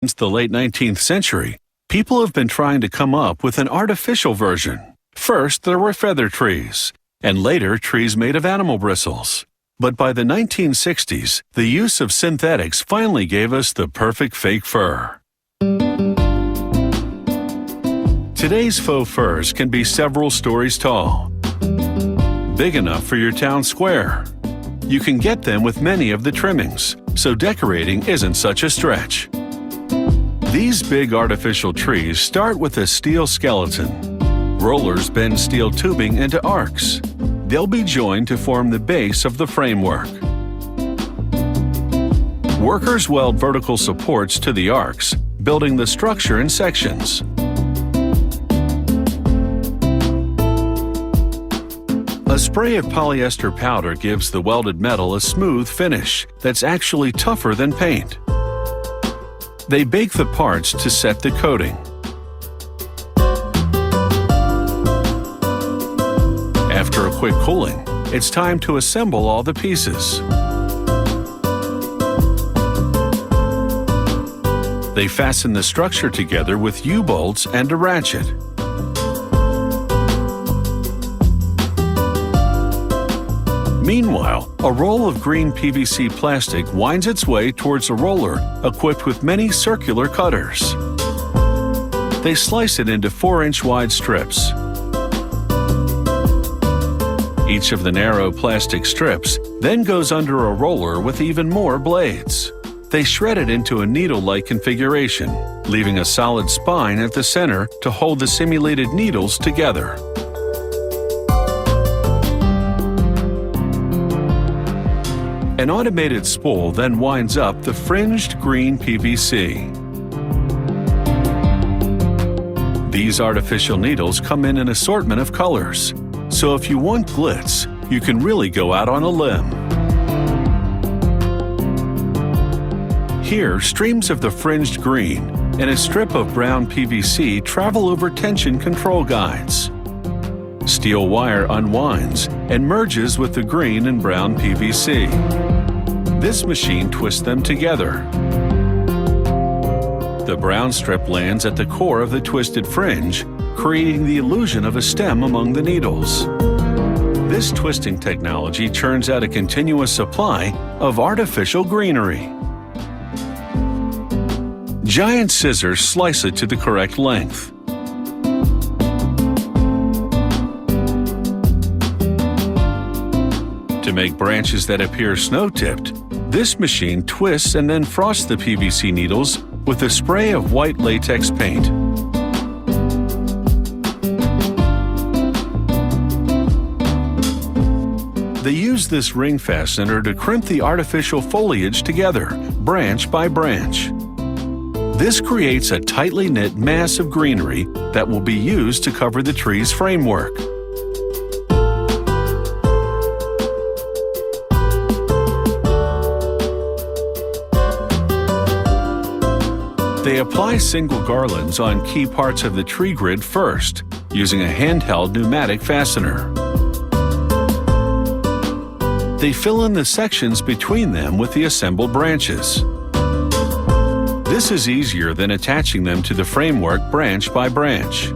Since the late 19th century, people have been trying to come up with an artificial version. First, there were feather trees, and later trees made of animal bristles. But by the 1960s, the use of synthetics finally gave us the perfect fake fur. Today's faux furs can be several stories tall, big enough for your town square. You can get them with many of the trimmings, so decorating isn't such a stretch. These big artificial trees start with a steel skeleton. Rollers bend steel tubing into arcs. They'll be joined to form the base of the framework. Workers weld vertical supports to the arcs, building the structure in sections. A spray of polyester powder gives the welded metal a smooth finish that's actually tougher than paint. They bake the parts to set the coating. After a quick cooling, it's time to assemble all the pieces. They fasten the structure together with U-bolts and a ratchet. Meanwhile, a roll of green PVC plastic winds its way towards a roller equipped with many circular cutters. They slice it into 4-inch wide strips. Each of the narrow plastic strips then goes under a roller with even more blades. They shred it into a needle-like configuration, leaving a solid spine at the center to hold the simulated needles together. An automated spool then winds up the fringed green PVC. These artificial needles come in an assortment of colors, so if you want glitz, you can really go out on a limb. Here, streams of the fringed green and a strip of brown PVC travel over tension control guides. Steel wire unwinds and merges with the green and brown PVC. This machine twists them together. The brown strip lands at the core of the twisted fringe, creating the illusion of a stem among the needles. This twisting technology churns out a continuous supply of artificial greenery. Giant scissors slice it to the correct length. To make branches that appear snow-tipped, this machine twists and then frosts the PVC needles with a spray of white latex paint. They use this ring fastener to crimp the artificial foliage together, branch by branch. This creates a tightly knit mass of greenery that will be used to cover the tree's framework. They apply single garlands on key parts of the tree grid first, using a handheld pneumatic fastener. They fill in the sections between them with the assembled branches. This is easier than attaching them to the framework branch by branch.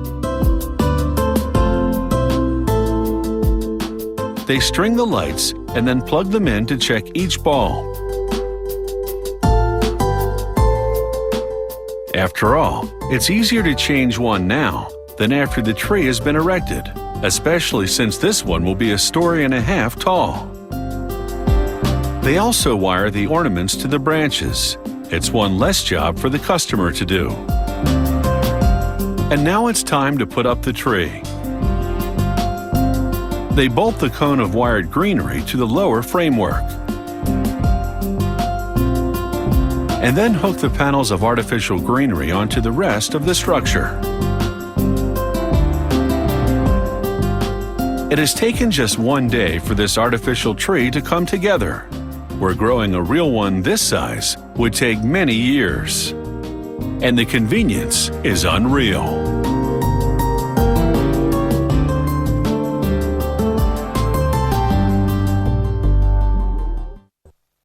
They string the lights and then plug them in to check each bulb. After all, it's easier to change one now than after the tree has been erected, especially since this one will be 1.5 stories tall. They also wire the ornaments to the branches. It's one less job for the customer to do. And now it's time to put up the tree. They bolt the cone of wired greenery to the lower framework, and then hook the panels of artificial greenery onto the rest of the structure. It has taken just 1 day for this artificial tree to come together, where growing a real one this size would take many years. And the convenience is unreal.